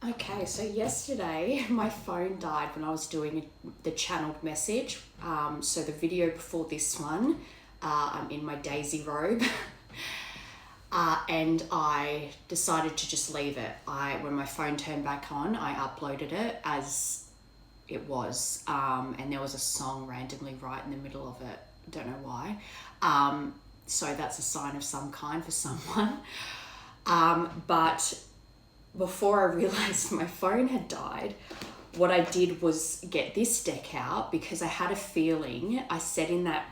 Okay, so yesterday my phone died when I was doing the channeled message. So the video before this one, I'm in my daisy robe. And I decided to just leave it. When my phone turned back on, I uploaded it as it was. And there was a song randomly right in the middle of it. Don't know why. So that's a sign of some kind for someone. But before I realized my phone had died, what I did was get this deck out because I had a feeling. I said in that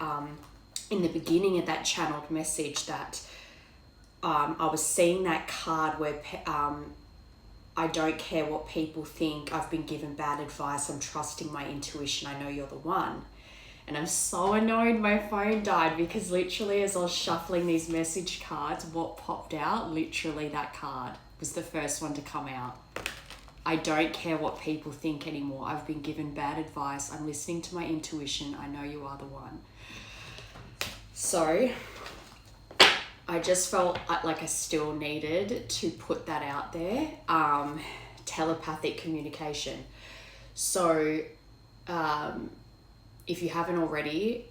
in the beginning of that channeled message that I was seeing that card where I don't care what people think, I've been given bad advice, I'm trusting my intuition, I know you're the one. And I'm so annoyed my phone died because literally as I was shuffling these message cards, what popped out, literally that card was the first one to come out. I don't care what people think anymore. I've been given bad advice. I'm listening to my intuition. I know you are the one. So I just felt like I still needed to put that out there. Telepathic communication. So if you haven't already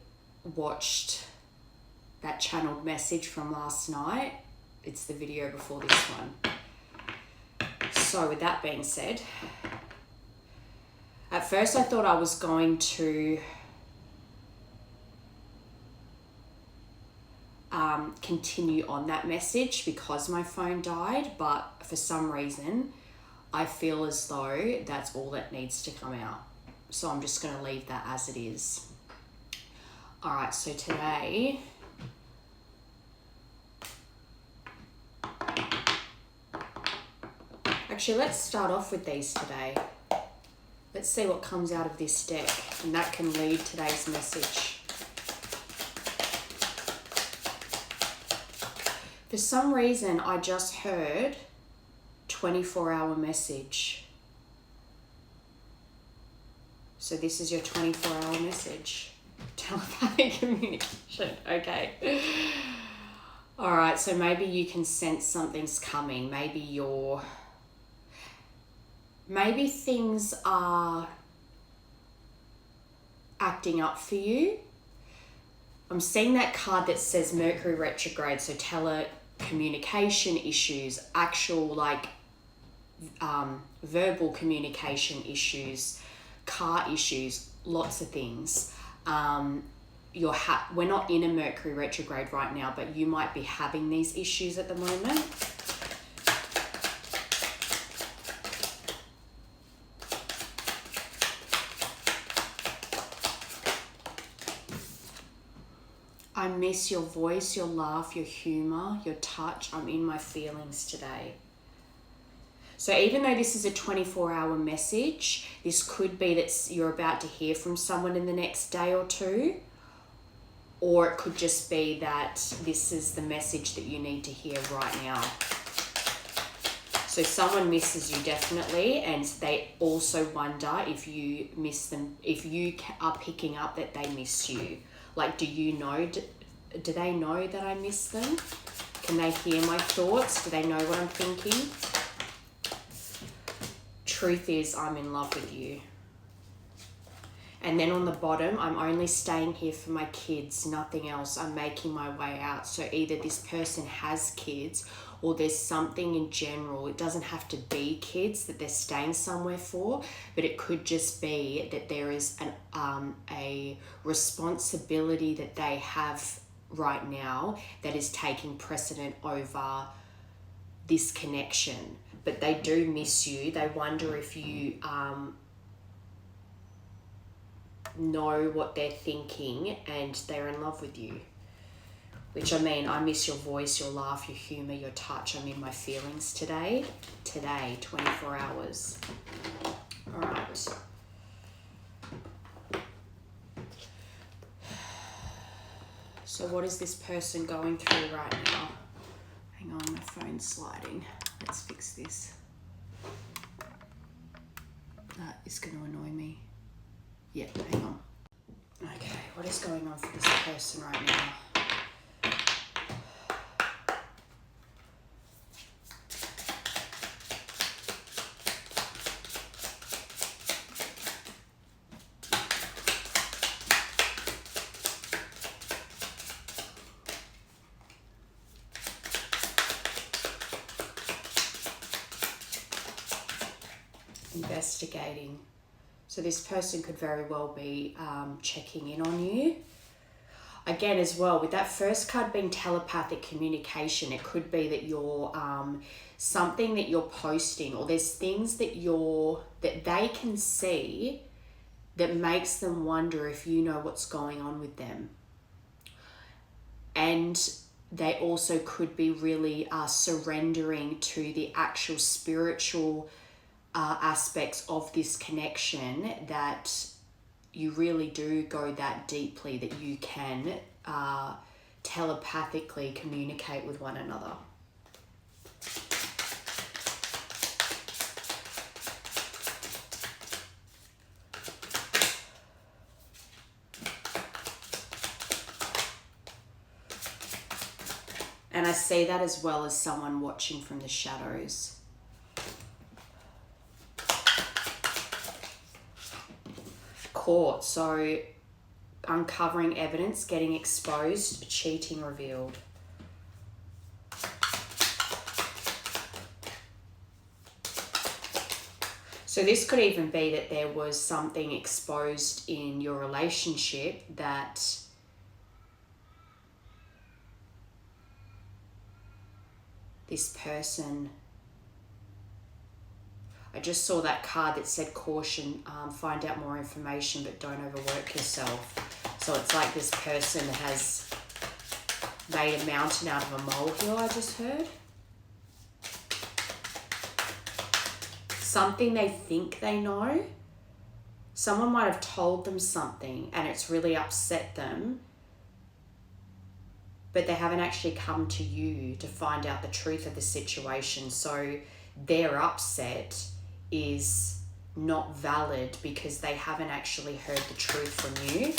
watched that channeled message from last night, it's the video before this one. So with that being said, at first I thought I was going to continue on that message because my phone died, but for some reason I feel as though that's all that needs to come out. So I'm just going to leave that as it is. All right, so today actually, let's start off with these today. Let's see what comes out of this deck, and that can lead today's message. For some reason, I just heard 24-hour message. So this is your 24-hour message. Telepathic communication. Okay. All right, so maybe you can sense something's coming. Maybe things are acting up for you. I'm seeing that card that says Mercury retrograde, so telecommunication issues, actual verbal communication issues, car issues, lots of things. We're not in a Mercury retrograde right now, but you might be having these issues at the moment. I miss your voice, your laugh, your humor, your touch. I'm in my feelings today. So even though this is a 24-hour message, this could be that you're about to hear from someone in the next day or two, or it could just be that this is the message that you need to hear right now. So someone misses you definitely, and they also wonder if you miss them, if you are picking up that they miss you. Like, do you know, do they know that I miss them? Can they hear my thoughts? Do they know what I'm thinking? Truth is, I'm in love with you. And then on the bottom, I'm only staying here for my kids, nothing else. I'm making my way out. So either this person has kids or there's something in general. It doesn't have to be kids that they're staying somewhere for, but it could just be that there is a responsibility that they have right now that is taking precedent over this connection. But they do miss you. They wonder if you know what they're thinking, and they're in love with you. Which, I mean, I miss your voice, your laugh, your humor, your touch. I'm in my feelings today. Today, 24 hours. All right. So what is this person going through right now? Hang on, my phone's sliding. Let's fix this. That is going to annoy me. Yeah, hang on. Okay, what is going on for this person right now? Investigating. So this person could very well be checking in on you. Again, as well, with that first card being telepathic communication, it could be that you're something that you're posting, or there's things that they can see that makes them wonder if you know what's going on with them. And they also could be really surrendering to the actual spiritual aspects of this connection, that you really do go that deeply that you can telepathically communicate with one another. And I see that as well as someone watching from the shadows. Court, so uncovering evidence, getting exposed, cheating revealed. So this could even be that there was something exposed in your relationship that this person, I just saw that card that said caution, find out more information but don't overwork yourself. So it's like this person has made a mountain out of a molehill, I just heard. Something they think they know. Someone might have told them something and it's really upset them, but they haven't actually come to you to find out the truth of the situation. So their upset is not valid because they haven't actually heard the truth from you.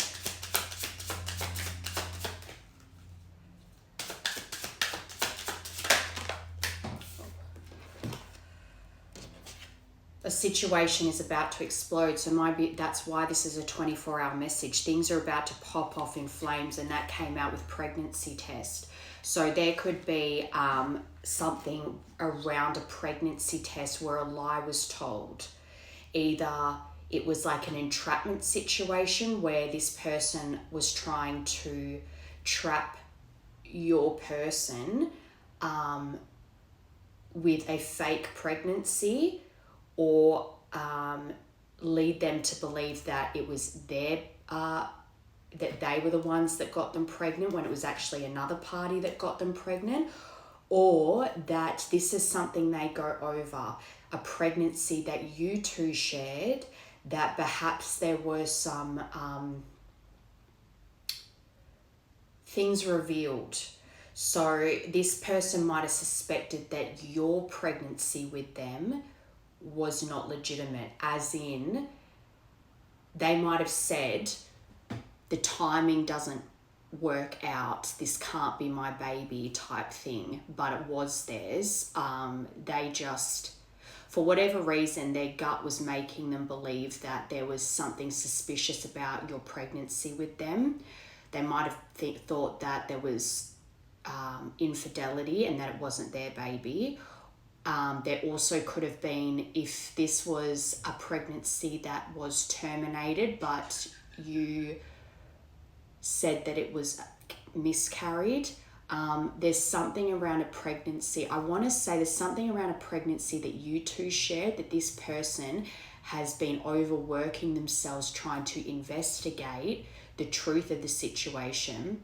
A situation is about to explode, so that's why this is a 24-hour message. Things are about to pop off in flames, and that came out with pregnancy test. So there could be something around a pregnancy test where a lie was told. Either it was like an entrapment situation where this person was trying to trap your person with a fake pregnancy, or lead them to believe that it was that they were the ones that got them pregnant when it was actually another party that got them pregnant, or that this is something they go over, a pregnancy that you two shared, that perhaps there were some things revealed. So this person might have suspected that your pregnancy with them was not legitimate, as in they might have said the timing doesn't work out, this can't be my baby type thing, but it was theirs. They just, for whatever reason, their gut was making them believe that there was something suspicious about your pregnancy with them. They might have thought that there was infidelity and that it wasn't their baby. There also could have been, if this was a pregnancy that was terminated, but you said that it was miscarried, there's something around a pregnancy. I want to say there's something around a pregnancy that you two shared, that this person has been overworking themselves trying to investigate the truth of the situation,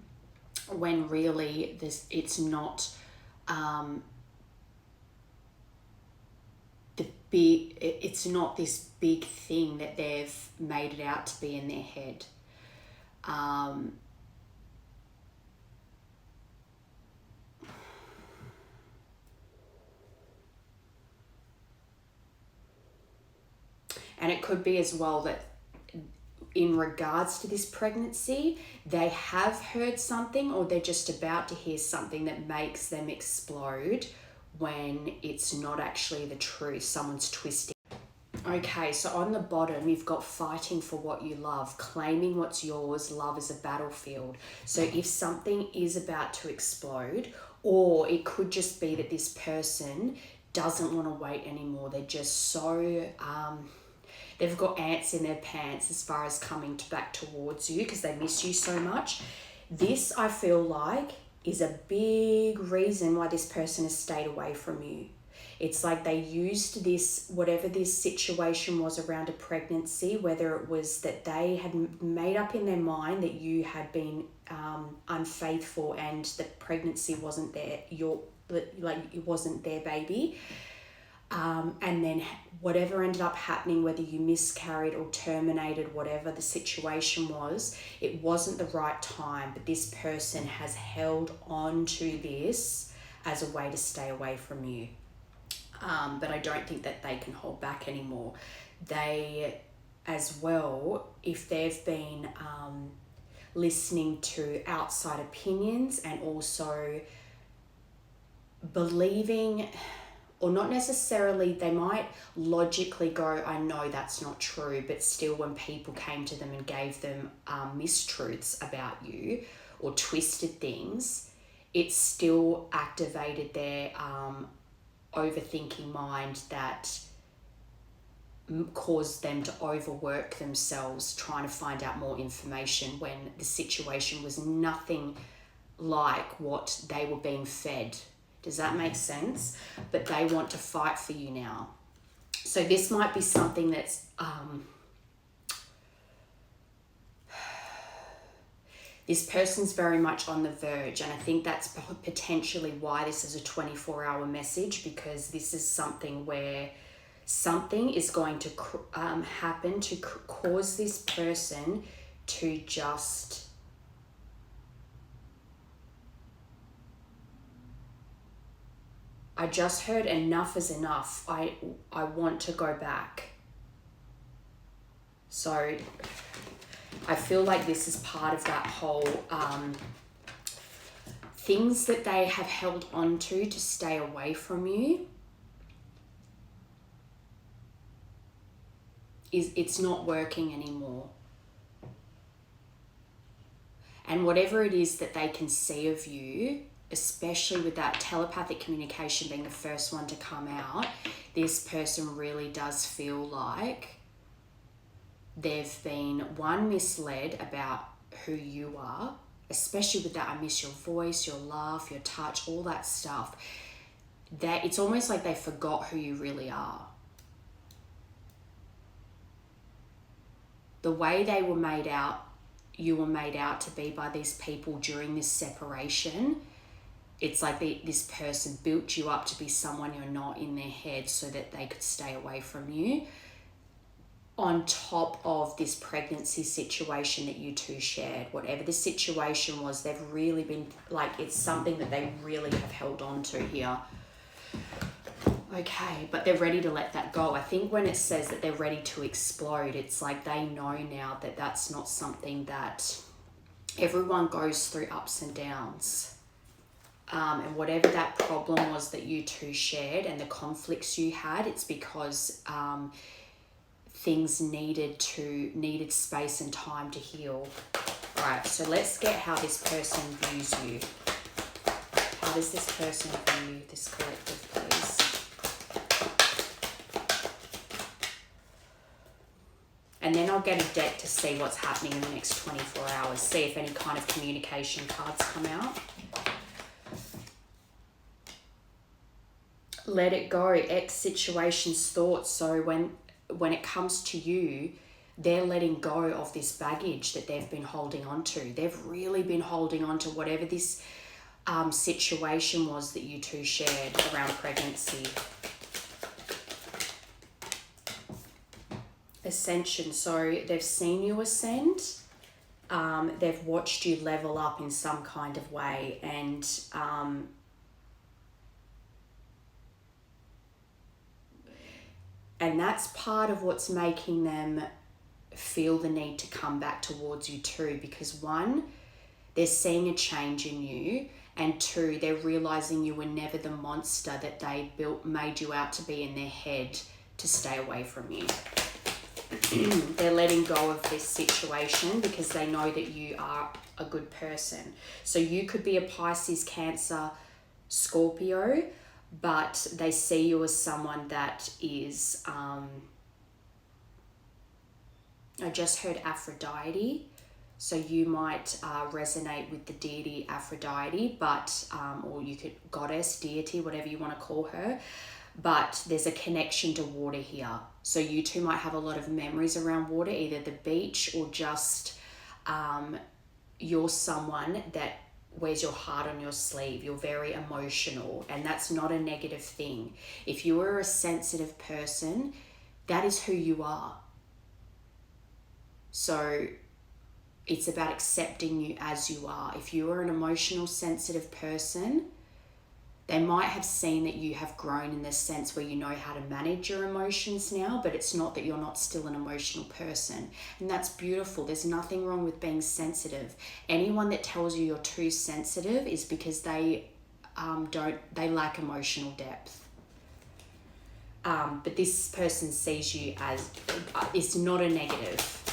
when really it's not it's not this big thing that they've made it out to be in their head. And it could be as well that in regards to this pregnancy, they have heard something, or they're just about to hear something that makes them explode when it's not actually the truth. Someone's twisting. Okay, so on the bottom, you've got fighting for what you love, claiming what's yours. Love is a battlefield. So if something is about to explode, or it could just be that this person doesn't want to wait anymore. They're just so, they've got ants in their pants as far as coming back towards you because they miss you so much. This, I feel like, is a big reason why this person has stayed away from you. It's like they used this, whatever this situation was around a pregnancy, whether it was that they had made up in their mind that you had been unfaithful and the pregnancy wasn't it wasn't their baby. And then whatever ended up happening, whether you miscarried or terminated, whatever the situation was, it wasn't the right time. But this person has held on to this as a way to stay away from you. But I don't think that they can hold back anymore. They, as well, if they've been listening to outside opinions and also believing, or not necessarily, they might logically go, I know that's not true, but still when people came to them and gave them mistruths about you or twisted things, it still activated their overthinking mind that caused them to overwork themselves trying to find out more information when the situation was nothing like what they were being fed. Does that make sense? But they want to fight for you now. So this might be something that's this person's very much on the verge, and I think that's potentially why this is a 24-hour message, because this is something where something is going to happen to cause this person to just I just heard enough is enough. I want to go back. So I feel like this is part of that whole things that they have held on to stay away from you. It's not working anymore. And whatever it is that they can see of you, especially with that telepathic communication being the first one to come out, this person really does feel like they've been, one, misled about who you are, especially with that I miss your voice, your laugh, your touch, all that stuff. That it's almost like they forgot who you really are. The way they were made out, you were made out to be by these people during this separation, it's like this person built you up to be someone you're not in their head so that they could stay away from you. On top of this pregnancy situation that you two shared, whatever the situation was, they've really been, like, it's something that they really have held on to here. Okay, but they're ready to let that go. I think when it says that they're ready to explode, it's like they know now that that's not something that everyone goes through ups and downs. And whatever that problem was that you two shared and the conflicts you had, it's because things needed space and time to heal. All right, so let's get how this person views you. How does this person view this collective, please? And then I'll get a deck to see what's happening in the next 24 hours. See if any kind of communication cards come out. Let it go. X situations, thoughts. So when it comes to you, they're letting go of this baggage that they've been holding on to. They've really been holding on to whatever this situation was that you two shared around pregnancy. Ascension. So they've seen you ascend. They've watched you level up in some kind of way, and that's part of what's making them feel the need to come back towards you too, because one, they're seeing a change in you, and two, they're realizing you were never the monster that they made you out to be in their head to stay away from you. They're letting go of this situation because they know that you are a good person. So you could be a Pisces, Cancer, Scorpio, but they see you as someone that is, I just heard Aphrodite. So you might resonate with the deity Aphrodite, but, or you could goddess, deity, whatever you want to call her. But there's a connection to water here. So you two might have a lot of memories around water, either the beach or just you're someone that wears your heart on your sleeve. You're very emotional, and that's not a negative thing. If you are a sensitive person, that is who you are. So it's about accepting you as you are. If you are an emotional, sensitive person, they might have seen that you have grown in the sense where you know how to manage your emotions now, but it's not that you're not still an emotional person. And that's beautiful. There's nothing wrong with being sensitive. Anyone that tells you you're too sensitive is because they lack emotional depth. But this person sees you as, it's not a negative.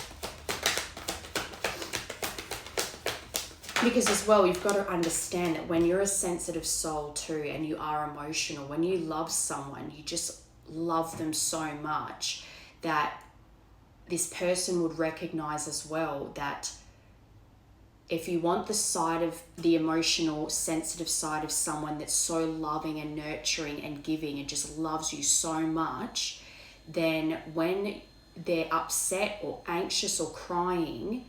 Because as well, you've got to understand that when you're a sensitive soul too, and you are emotional, when you love someone, you just love them so much that this person would recognize as well that if you want the side of the emotional, sensitive side of someone that's so loving and nurturing and giving and just loves you so much, then when they're upset or anxious or crying,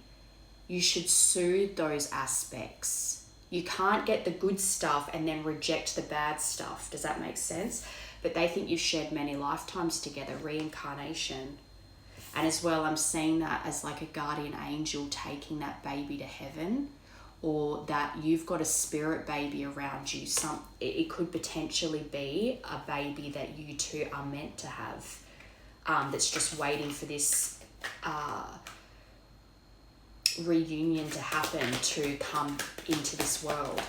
you should soothe those aspects. You can't get the good stuff and then reject the bad stuff. Does that make sense? But they think you've shared many lifetimes together, reincarnation. And as well, I'm seeing that as like a guardian angel taking that baby to heaven, or that you've got a spirit baby around you. It could potentially be a baby that you two are meant to have, that's just waiting for this reunion to happen, to come into this world.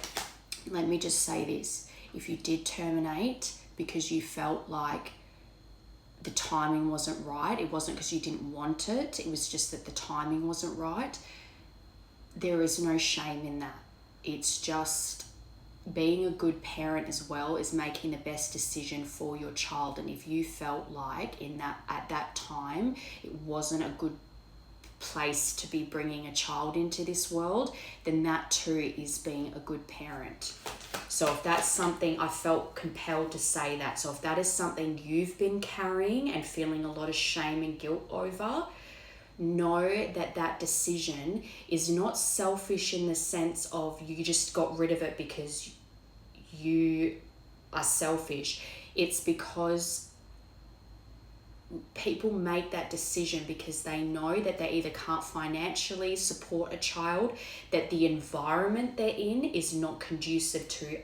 Let me just say this. If you did terminate because you felt like the timing wasn't right, it wasn't because you didn't want it, it was just that the timing wasn't right, there is no shame in that. It's just being a good parent as well, is making the best decision for your child. And if you felt like at that time it wasn't a good place to be bringing a child into this world, then that too is being a good parent. So if that's something, I felt compelled to say that. So if that is something you've been carrying and feeling a lot of shame and guilt over, know that that decision is not selfish in the sense of you just got rid of it because you are selfish. It's because people make that decision because they know that they either can't financially support a child, that the environment they're in is not conducive to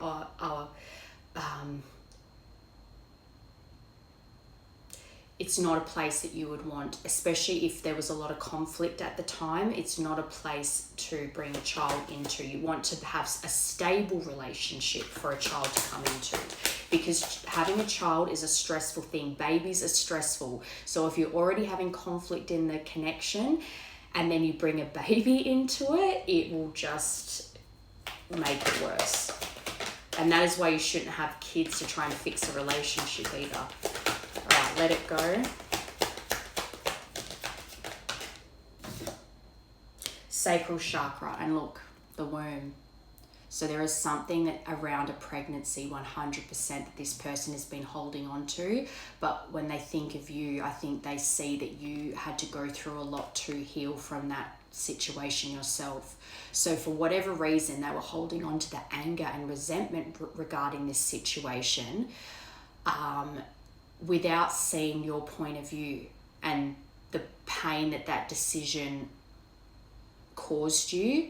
it's not a place that you would want, especially if there was a lot of conflict at the time. It's not a place to bring a child into. You want to have a stable relationship for a child to come into, because having a child is a stressful thing. Babies are stressful. So if you're already having conflict in the connection and then you bring a baby into it, it will just make it worse. And that is why you shouldn't have kids to try and fix a relationship either. All right, let it go. Sacral chakra, and look, the womb. So there is something that around a pregnancy, 100%, that this person has been holding on to. But when they think of you, I think they see that you had to go through a lot to heal from that situation yourself. So for whatever reason, they were holding on to the anger and resentment regarding this situation, without seeing your point of view and the pain that that decision caused you.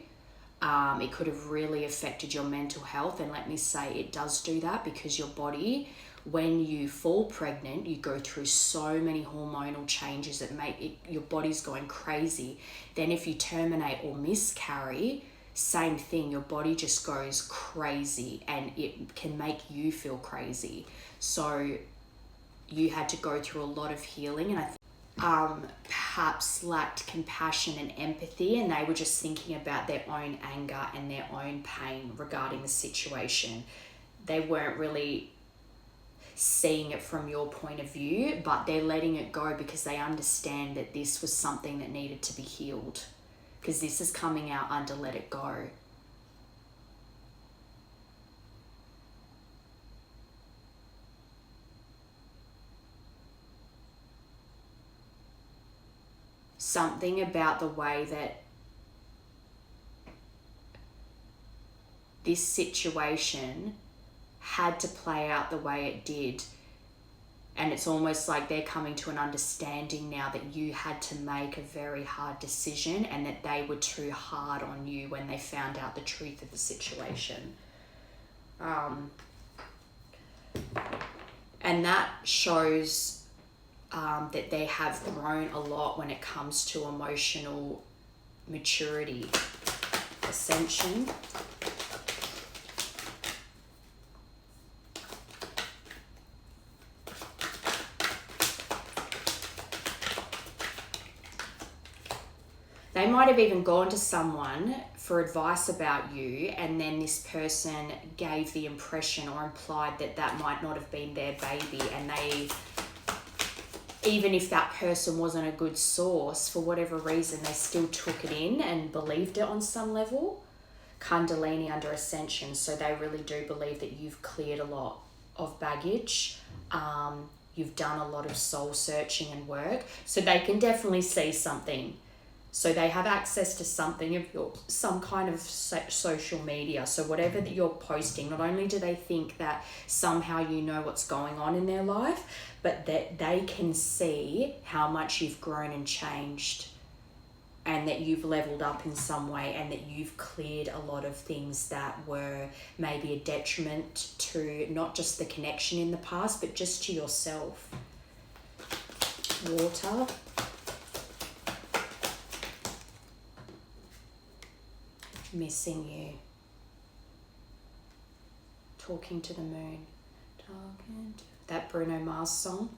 It could have really affected your mental health, and let me say it does do that, because your body, when you fall pregnant, you go through so many hormonal changes that make it, your body's going crazy. Then if you terminate or miscarry, same thing, your body just goes crazy and it can make you feel crazy. So you had to go through a lot of healing, and I think perhaps lacked compassion and empathy, and they were just thinking about their own anger and their own pain regarding the situation. They weren't really seeing it from your point of view, but they're letting it go because they understand that this was something that needed to be healed, because this is coming out under let it go. Something about the way that this situation had to play out the way it did, and it's almost like they're coming to an understanding now that you had to make a very hard decision and that they were too hard on you when they found out the truth of the situation. And that shows that they have grown a lot when it comes to emotional maturity. Ascension. They might have even gone to someone for advice about you, and then this person gave the impression or implied that that might not have been their baby, and they, even if that person wasn't a good source, for whatever reason, they still took it in and believed it on some level. Kundalini under Ascension, so they really do believe that you've cleared a lot of baggage. You've done a lot of soul searching and work, so they can definitely see something. So they have access to something of your, some kind of social media. So whatever that you're posting, not only do they think that somehow you know what's going on in their life, but that they can see how much you've grown and changed, and that you've leveled up in some way, and that you've cleared a lot of things that were maybe a detriment to not just the connection in the past, but just to yourself. Water. Missing you. Talking to the moon. That Bruno Mars song.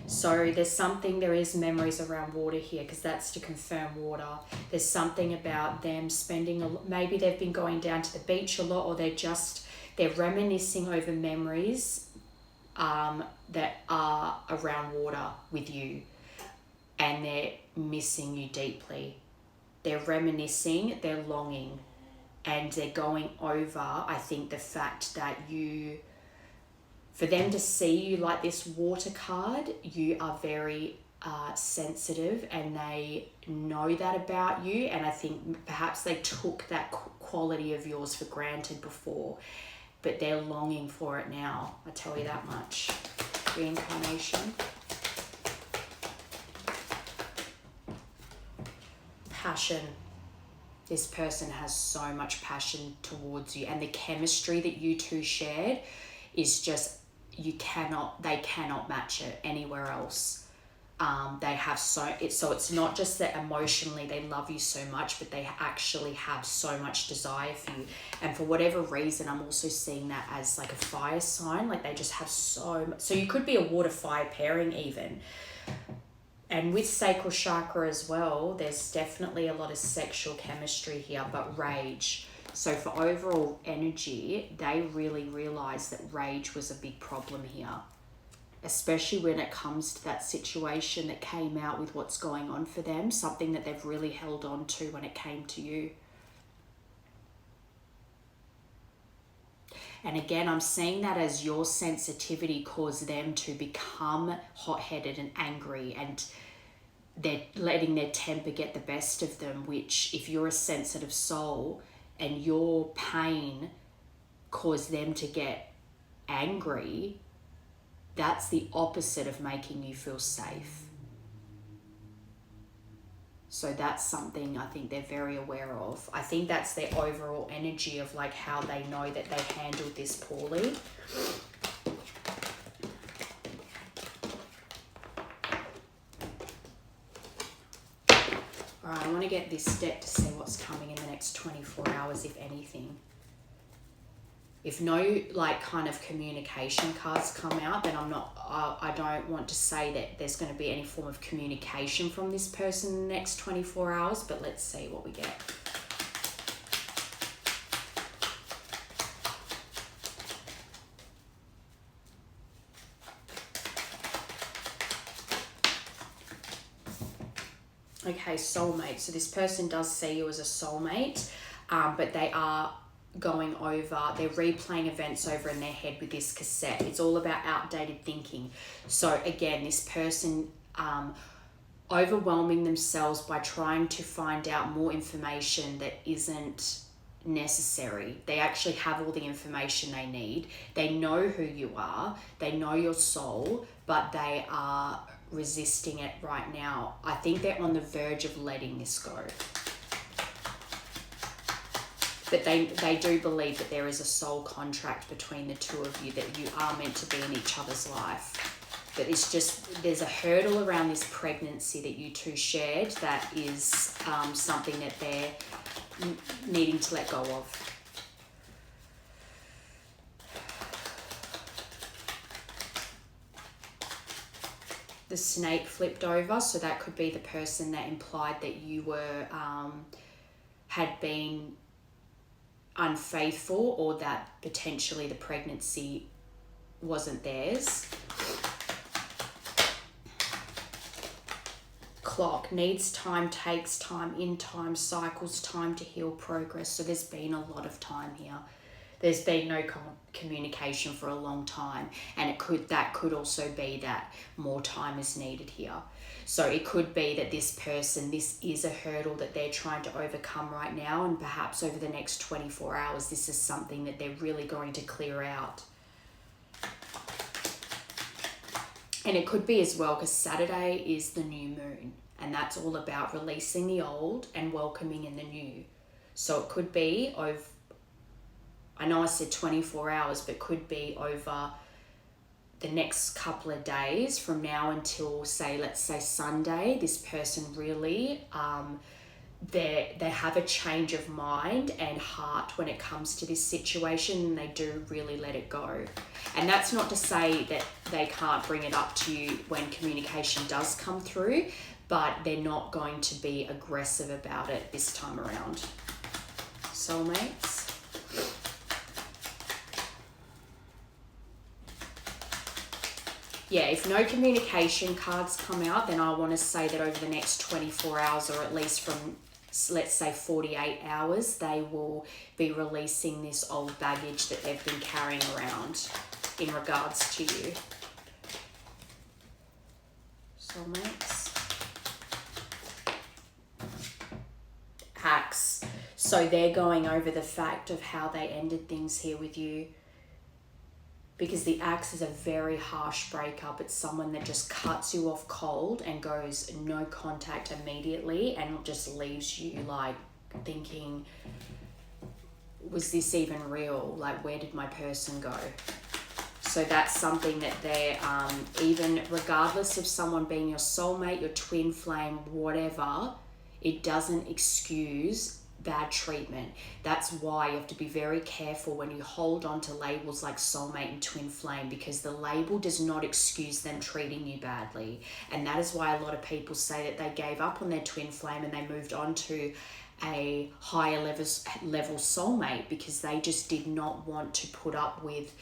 So there is memories around water here, because that's to confirm water. There's something about them spending, maybe they've been going down to the beach a lot, or they're reminiscing over memories that are around water with you, and they're missing you deeply. They're reminiscing, they're longing, and they're going over, I think, the fact that for them to see you like this water card, you are very sensitive, and they know that about you, and I think perhaps they took that quality of yours for granted before, but they're longing for it now, I tell you that much. Reincarnation. Passion. This person has so much passion towards you, and the chemistry that you two shared is just, they cannot match it anywhere else. They have so it's not just that emotionally they love you so much, but they actually have so much desire for you. And for whatever reason, I'm also seeing that as like a fire sign, like they just have so much. So you could be a water fire pairing even. And with sacral chakra as well, there's definitely a lot of sexual chemistry here, but rage. So for overall energy, they really realised that rage was a big problem here, especially when it comes to that situation that came out with what's going on for them, something that they've really held on to when it came to you. And again, I'm seeing that as your sensitivity caused them to become hot-headed and angry, and they're letting their temper get the best of them, which if you're a sensitive soul and your pain caused them to get angry, that's the opposite of making you feel safe. So that's something I think they're very aware of. I think that's their overall energy of like how they know that they handled this poorly. All right, I want to get this deck to see what's coming in the next 24 hours, if anything. If no like kind of communication cards come out, then I don't want to say that there's going to be any form of communication from this person in the next 24 hours, but let's see what we get. Okay, soulmate. So this person does see you as a soulmate, but they are going over, they're replaying events over in their head with this cassette. It's all about outdated thinking. So again, this person overwhelming themselves by trying to find out more information that isn't necessary. They actually have all the information they need. They know who you are, they know your soul, but they are resisting it right now. I think they're on the verge of letting this go. But they do believe that there is a soul contract between the two of you, that you are meant to be in each other's life. But it's just, there's a hurdle around this pregnancy that you two shared that is something that they're needing to let go of. The snake flipped over, so that could be the person that implied that you were had been unfaithful, or that potentially the pregnancy wasn't theirs. Clock needs time, takes time, in time, cycles time to heal, progress. So there's been a lot of time here. There's been no communication for a long time, and that could also be that more time is needed here. So it could be that this person, this is a hurdle that they're trying to overcome right now, and perhaps over the next 24 hours, this is something that they're really going to clear out. And it could be as well, because Saturday is the new moon, and that's all about releasing the old and welcoming in the new. So it could be over, I know I said 24 hours, but could be over the next couple of days from now until, let's say Sunday. This person really, they have a change of mind and heart when it comes to this situation, and they do really let it go. And that's not to say that they can't bring it up to you when communication does come through, but they're not going to be aggressive about it this time around. Soulmates. Yeah, if no communication cards come out, then I want to say that over the next 24 hours, or at least from, let's say 48 hours, they will be releasing this old baggage that they've been carrying around in regards to you. Soulmates. Axe. So they're going over the fact of how they ended things here with you. Because the axe is a very harsh breakup. It's someone that just cuts you off cold and goes no contact immediately, and just leaves you like thinking, was this even real? Like, where did my person go? So that's something that they're, even regardless of someone being your soulmate, your twin flame, whatever, it doesn't excuse bad treatment. That's why you have to be very careful when you hold on to labels like soulmate and twin flame, because the label does not excuse them treating you badly. And that is why a lot of people say that they gave up on their twin flame and they moved on to a higher level soulmate, because they just did not want to put up with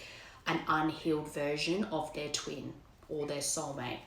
an unhealed version of their twin or their soulmate.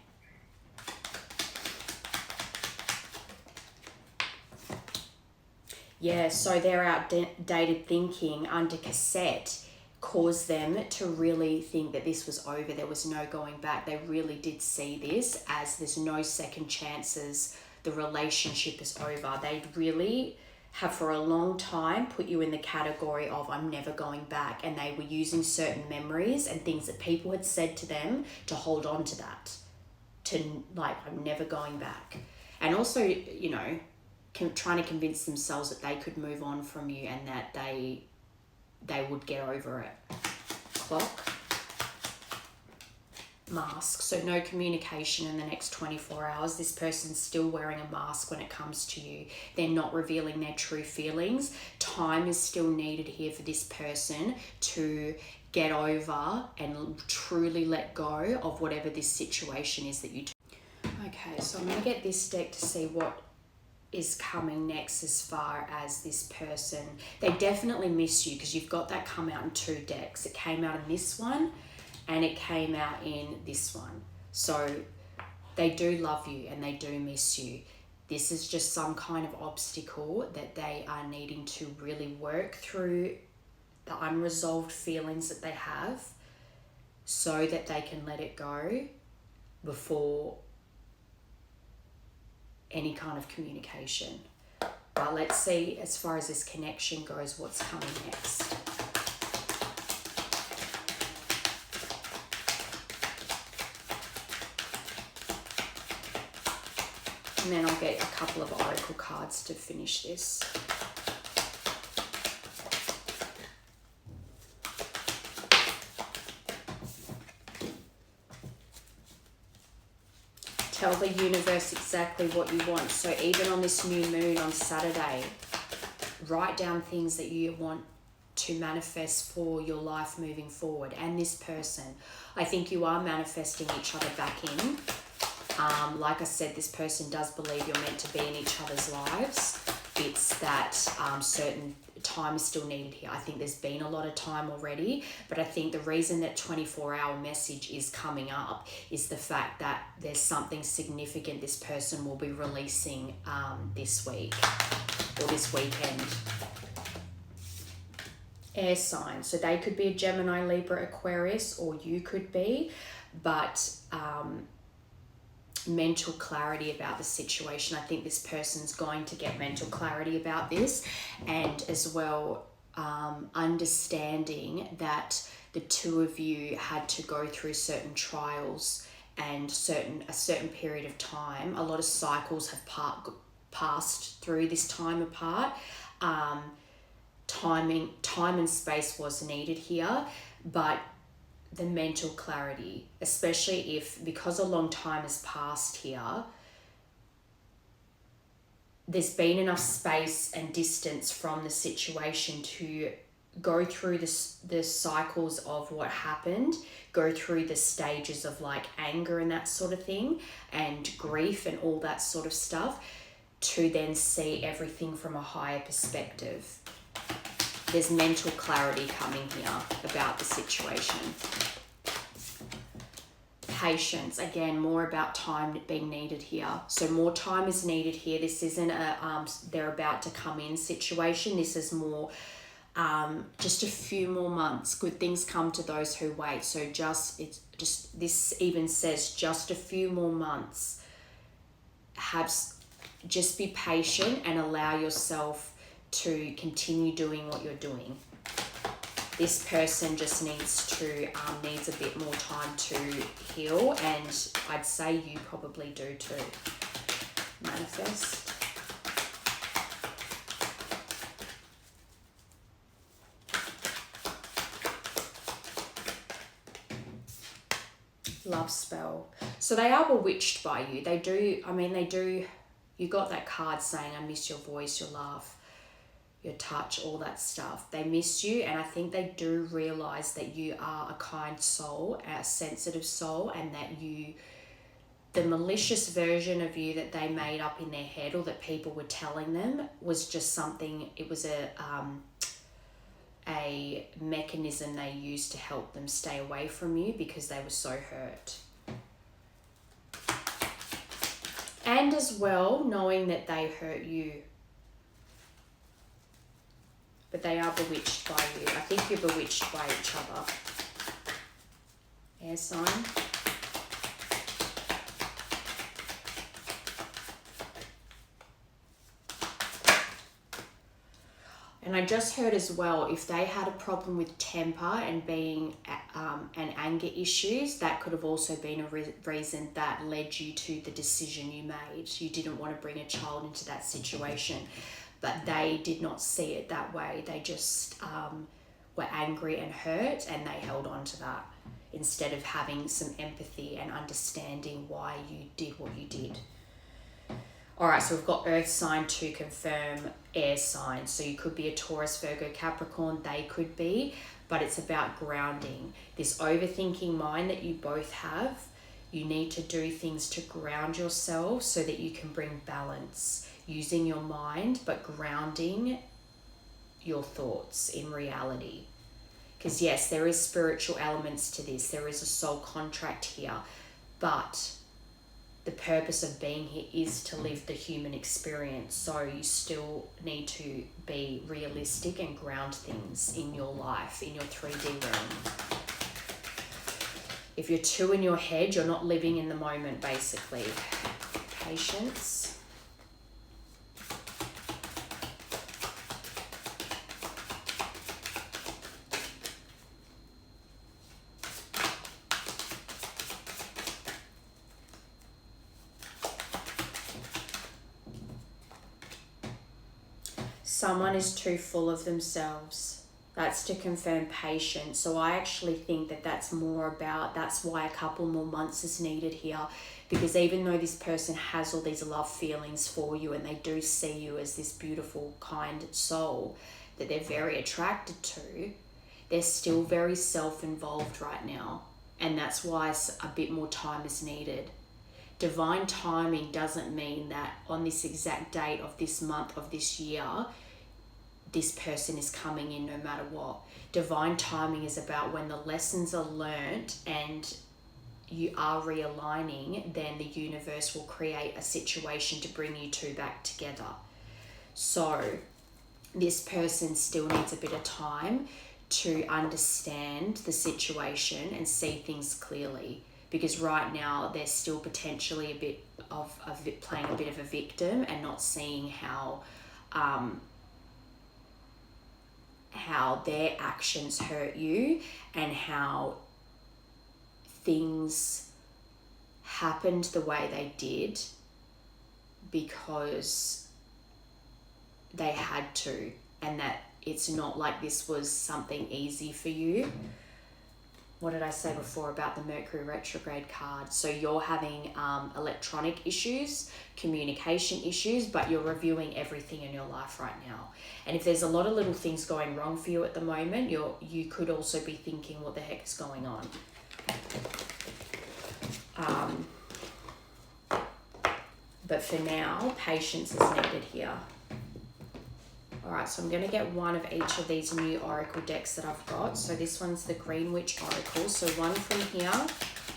Yeah, so their outdated thinking under cassette caused them to really think that this was over. There was no going back. They really did see this as there's no second chances. The relationship is over. They really have for a long time put you in the category of I'm never going back. And they were using certain memories and things that people had said to them to hold on to that. To like, I'm never going back. And also, you know, trying to convince themselves that they could move on from you and that they would get over it. Clock. Mask. So no communication in the next 24 hours. This person's still wearing a mask when it comes to you. They're not revealing their true feelings. Time is still needed here for this person to get over and truly let go of whatever this situation is that you do. Okay, so I'm going to get this deck to see what is coming next as far as this person. They definitely miss you, because you've got that come out in two decks. It came out in this one and it came out in this one. So they do love you and they do miss you. This is just some kind of obstacle that they are needing to really work through the unresolved feelings that they have so that they can let it go before any kind of communication. But let's see, as far as this connection goes, what's coming next. And then I'll get a couple of oracle cards to finish this. Tell the universe exactly what you want. So even on this new moon on Saturday, write down things that you want to manifest for your life moving forward. And this person, I think you are manifesting each other back in. Like I said, this person does believe you're meant to be in each other's lives. It's that certain time is still needed here. I think there's been a lot of time already, but I think the reason that 24-hour message is coming up is the fact that there's something significant this person will be releasing this week or this weekend. Air sign. So they could be a Gemini, Libra, Aquarius, or you could be, but mental clarity about the situation. I think this person's going to get mental clarity about this, and as well understanding that the two of you had to go through certain trials and a certain period of time. A lot of cycles have passed through this time apart. Time and space was needed here, but the mental clarity, especially because a long time has passed here, there's been enough space and distance from the situation to go through the cycles of what happened, go through the stages of like anger and that sort of thing, and grief and all that sort of stuff, to then see everything from a higher perspective. There's mental clarity coming here about the situation. Patience, again, more about time being needed here. So more time is needed here. This isn't a they're about to come in situation. This is more just a few more months. Good things come to those who wait. So this even says just a few more months. Just be patient and allow yourself to continue doing what you're doing. This person just needs a bit more time to heal, and I'd say you probably do too. Manifest. Love spell. So they are bewitched by you. They do. You got that card saying, I miss your voice, your laugh, your touch, all that stuff. They miss you, and I think they do realize that you are a kind soul, a sensitive soul, and that the malicious version of you that they made up in their head, or that people were telling them, was just something. It was a mechanism they used to help them stay away from you because they were so hurt. And as well, knowing that they hurt you. But they are bewitched by you. I think you're bewitched by each other. Air sign. And I just heard as well, if they had a problem with temper and being and anger issues, that could have also been a reason that led you to the decision you made. You didn't want to bring a child into that situation, but they did not see it that way. They just were angry and hurt, and they held on to that instead of having some empathy and understanding why you did what you did. All right, so we've got earth sign to confirm air sign. So you could be a Taurus, Virgo, Capricorn, they could be, but it's about grounding. This overthinking mind that you both have, you need to do things to ground yourself so that you can bring balance using your mind, but grounding your thoughts in reality. Because yes, there is spiritual elements to this. There is a soul contract here, but the purpose of being here is to live the human experience. So you still need to be realistic and ground things in your life, in your 3D realm. If you're too in your head, you're not living in the moment, basically. Patience. Someone is too full of themselves. That's to confirm patience. So I actually think that that's more about, that's why a couple more months is needed here. Because even though this person has all these love feelings for you and they do see you as this beautiful, kind soul that they're very attracted to, they're still very self-involved right now. And that's why a bit more time is needed. Divine timing doesn't mean that on this exact date of this month of this year, this person is coming in no matter what. Divine timing is about when the lessons are learnt and you are realigning, then the universe will create a situation to bring you two back together. So this person still needs a bit of time to understand the situation and see things clearly, because right now they're still potentially a bit of playing a bit of a victim and not seeing how their actions hurt you and how things happened the way they did because they had to, and that it's not like this was something easy for you. What did I say before about the Mercury retrograde card? So you're having electronic issues, communication issues, but you're reviewing everything in your life right now. And if there's a lot of little things going wrong for you at the moment, you could also be thinking, what the heck is going on? But for now, patience is needed here. Alright, so I'm going to get one of each of these new oracle decks that I've got. So this one's the Green Witch Oracle. So one from here,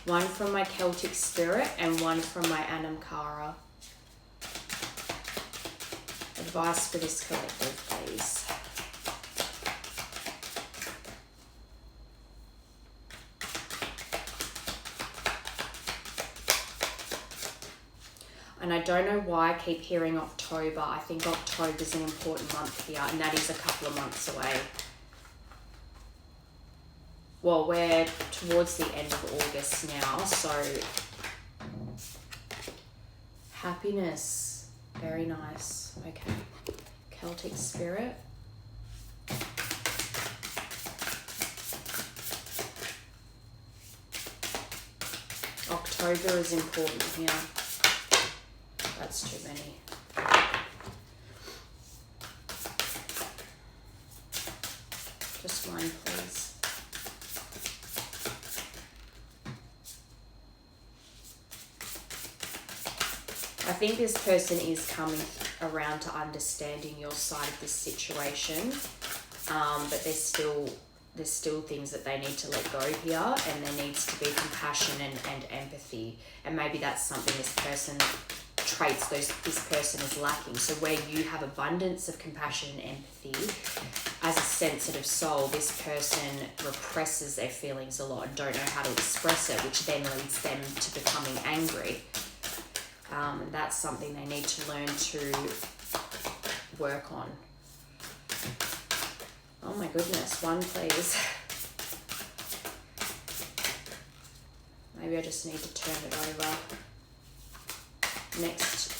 one from my Celtic Spirit, and one from my Anamkara. Advice for this collective, please. And I don't know why I keep hearing October. I think October is an important month here, and that is a couple of months away. Well, we're towards the end of August now, so happiness, very nice. Okay, Celtic Spirit. October is important here. That's too many. Just one, please. I think this person is coming around to understanding your side of this situation, but there's still things that they need to let go here, and there needs to be compassion and empathy, and maybe that's something traits this person is lacking. So where you have abundance of compassion and empathy, as a sensitive soul, this person represses their feelings a lot and don't know how to express it, which then leads them to becoming angry. And that's something they need to learn to work on. Oh my goodness, one please. Maybe I just need to turn it over. Next,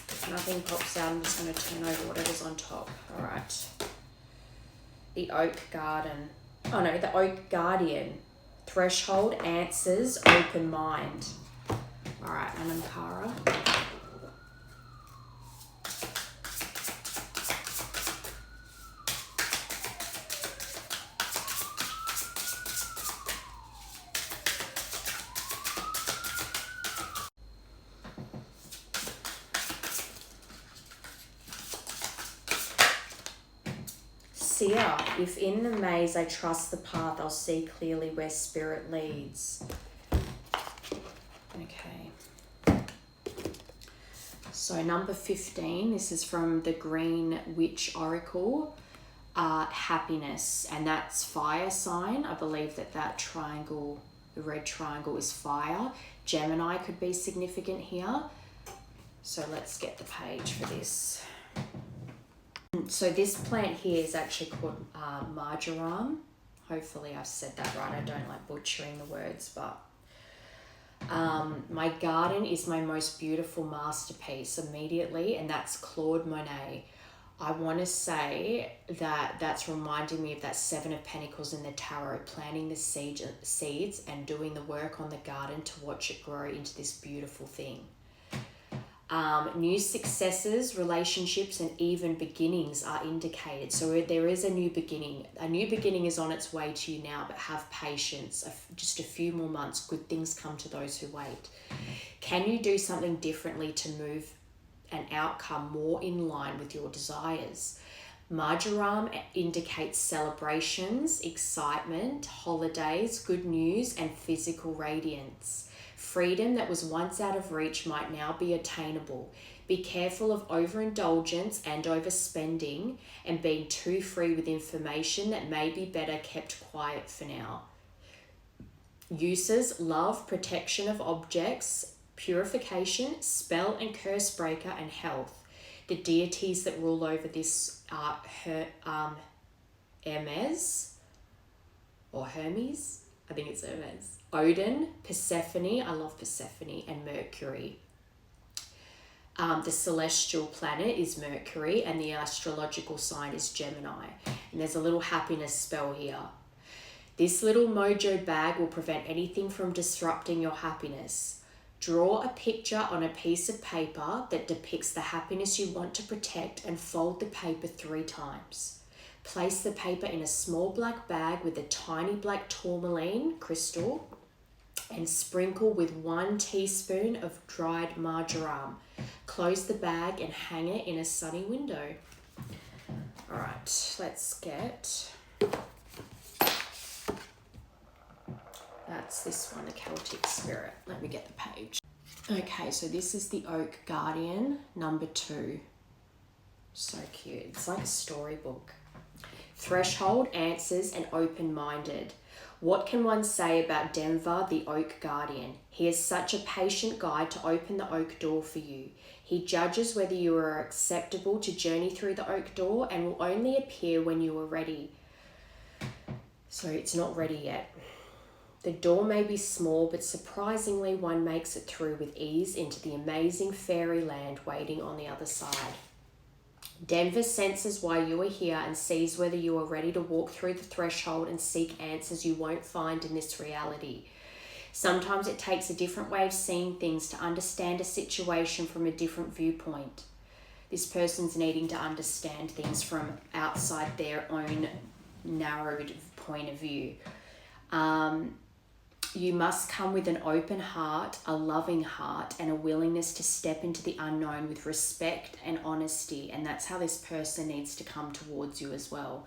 if nothing pops out, I'm just going to turn over whatever's on top. All right. The Oak Garden. Oh no, the Oak Guardian. Threshold, answers, open mind. All right, Anamkara. Seer, if in the maze I trust the path, I'll see clearly where spirit leads. Okay. So number 15, this is from the Green Witch Oracle, happiness, and that's fire sign. I believe that triangle, the red triangle, is fire. Gemini could be significant here. So let's get the page for this. So this plant here is actually called marjoram. Hopefully I've said that right. I don't like butchering the words, but my garden is my most beautiful masterpiece immediately, and that's Claude Monet. I want to say that that's reminding me of that Seven of Pentacles in the Tarot, planting the seeds and doing the work on the garden to watch it grow into this beautiful thing. New successes, relationships, and even beginnings are indicated. So there is a new beginning. A new beginning is on its way to you now, but have patience. Just a few more months. Good things come to those who wait. Can you do something differently to move an outcome more in line with your desires? Marjoram indicates celebrations, excitement, holidays, good news, and physical radiance. Freedom that was once out of reach might now be attainable. Be careful of overindulgence and overspending, and being too free with information that may be better kept quiet for now. Uses: love, protection of objects, purification, spell and curse breaker, and health. The deities that rule over this are Hermes, or Hermes. I think it's Hermes. Odin, Persephone, I love Persephone, and Mercury. The celestial planet is Mercury, and the astrological sign is Gemini. And there's a little happiness spell here. This little mojo bag will prevent anything from disrupting your happiness. Draw a picture on a piece of paper that depicts the happiness you want to protect and fold the paper 3 times. Place the paper in a small black bag with a tiny black tourmaline crystal and sprinkle with 1 teaspoon of dried marjoram. Close the bag and hang it in a sunny window. All right, let's get... That's this one, the Celtic Spirit. Let me get the page. Okay, so this is the Oak Guardian, number 2. So cute. It's like a storybook. Threshold, answers, and open-minded. What can one say about Denver, the Oak Guardian? He is such a patient guide to open the oak door for you. He judges whether you are acceptable to journey through the oak door and will only appear when you are ready. So it's not ready yet. The door may be small, but surprisingly one makes it through with ease into the amazing fairyland waiting on the other side. Denver senses why you are here and sees whether you are ready to walk through the threshold and seek answers you won't find in this reality. Sometimes it takes a different way of seeing things to understand a situation from a different viewpoint. This person's needing to understand things from outside their own narrowed point of view. You must come with an open heart, a loving heart, and a willingness to step into the unknown with respect and honesty. And that's how this person needs to come towards you as well.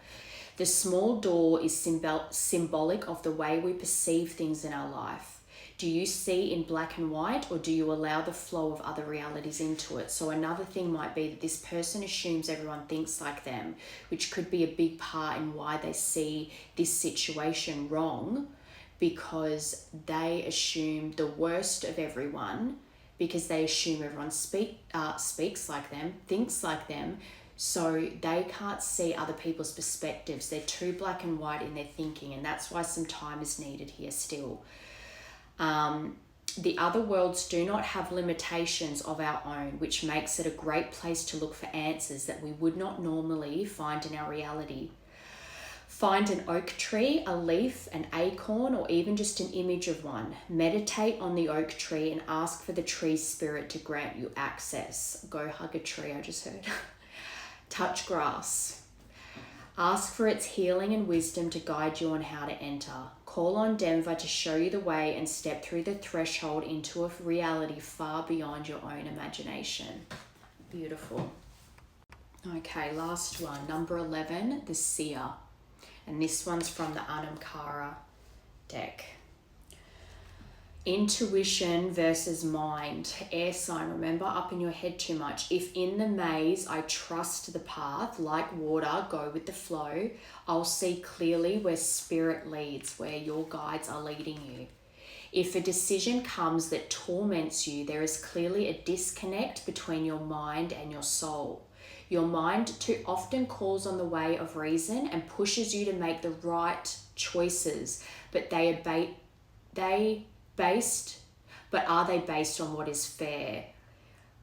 The small door is symbolic of the way we perceive things in our life. Do you see in black and white, or do you allow the flow of other realities into it? So another thing might be that this person assumes everyone thinks like them, which could be a big part in why they see this situation wrong, because they assume the worst of everyone, because they assume everyone speaks like them, thinks like them, so they can't see other people's perspectives. They're too black and white in their thinking, and that's why some time is needed here still. The other worlds do not have limitations of our own, which makes it a great place to look for answers that we would not normally find in our reality. Find an oak tree, a leaf, an acorn, or even just an image of one. Meditate on the oak tree and ask for the tree's spirit to grant you access. Go hug a tree, I just heard. Touch grass. Ask for its healing and wisdom to guide you on how to enter. Call on Denver to show you the way and step through the threshold into a reality far beyond your own imagination. Beautiful. Okay, last one. Number 11, the Seer. And this one's from the Anam Cara deck. Intuition versus mind. Air sign, remember, up in your head too much. If in the maze I trust the path, like water, go with the flow, I'll see clearly where spirit leads, where your guides are leading you. If a decision comes that torments you, there is clearly a disconnect between your mind and your soul. Your mind too often calls on the way of reason and pushes you to make the right choices, but are they based on what is fair?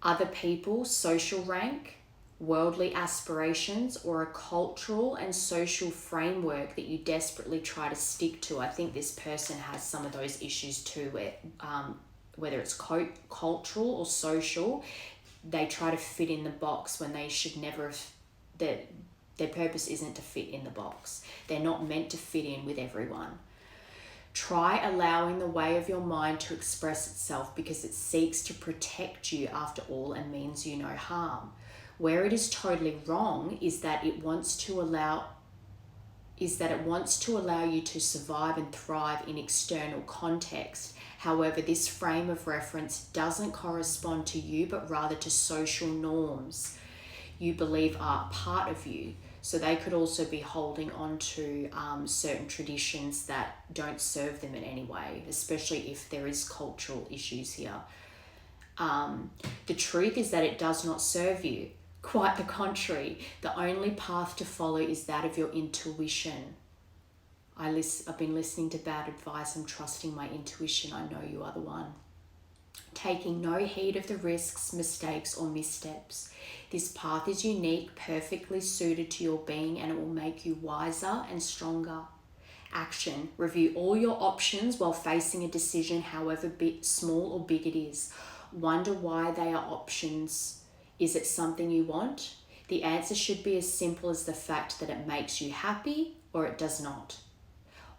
Other people, social rank, worldly aspirations, or a cultural and social framework that you desperately try to stick to? I think this person has some of those issues too, whether it's cultural or social, they try to fit in the box when they should never have. Their purpose isn't to fit in the box. They're not meant to fit in with everyone. Try allowing the way of your mind to express itself, because it seeks to protect you after all and means you no harm. Where it is totally wrong is that it wants to allow you to survive and thrive in external context. However, this frame of reference doesn't correspond to you, but rather to social norms you believe are part of you. So they could also be holding on to certain traditions that don't serve them in any way, especially if there is cultural issues here. The truth is that it does not serve you. Quite the contrary. The only path to follow is that of your intuition. I've been listening to bad advice. I'm trusting my intuition. I know you are the one. Taking no heed of the risks, mistakes, or missteps. This path is unique, perfectly suited to your being, and it will make you wiser and stronger. Action. Review all your options while facing a decision, however small or big it is. Wonder why they are options. Is it something you want? The answer should be as simple as the fact that it makes you happy or it does not.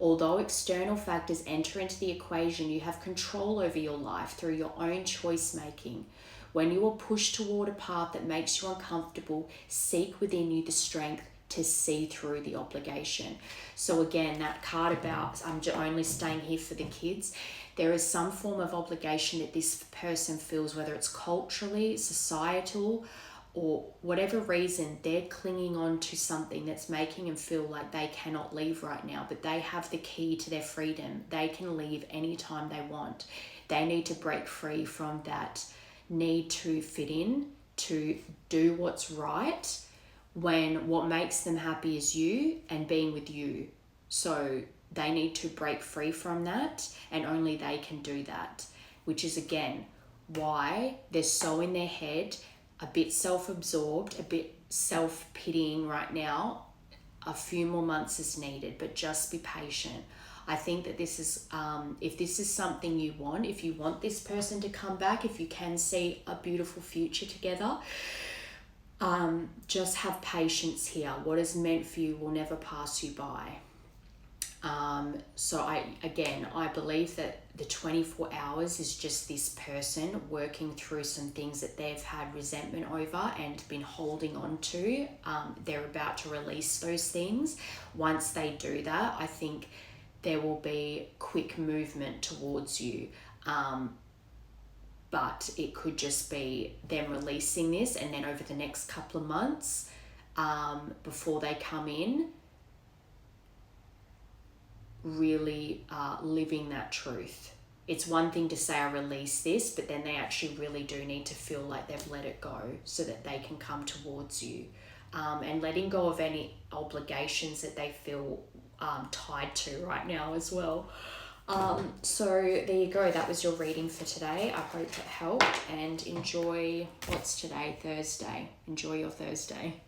Although external factors enter into the equation, you have control over your life through your own choice making. When you are pushed toward a path that makes you uncomfortable, seek within you the strength to see through the obligation. So again, that card about I'm only staying here for the kids, there is some form of obligation that this person feels, whether it's culturally, societal, or whatever reason, they're clinging on to something that's making them feel like they cannot leave right now, but they have the key to their freedom. They can leave anytime they want. They need to break free from that need to fit in, to do what's right, when what makes them happy is you and being with you. So they need to break free from that, and only they can do that, which is again why they're so in their head, a bit self-absorbed, a bit self-pitying right now. A few more months is needed, but just be patient. I think that this is, if this is something you want, if you want this person to come back, if you can see a beautiful future together, just have patience here. What is meant for you will never pass you by. So I believe that the 24 hours is just this person working through some things that they've had resentment over and been holding on to. They're about to release those things. Once they do that, I think there will be quick movement towards you. But it could just be them releasing this, and then over the next couple of months, before they come in, really living that truth. It's one thing to say I release this, but then they actually really do need to feel like they've let it go so that they can come towards you, and letting go of any obligations that they feel tied to right now as well. So there you go. That was your reading for today. I hope it helped, and enjoy, what's today? Thursday. Enjoy your Thursday.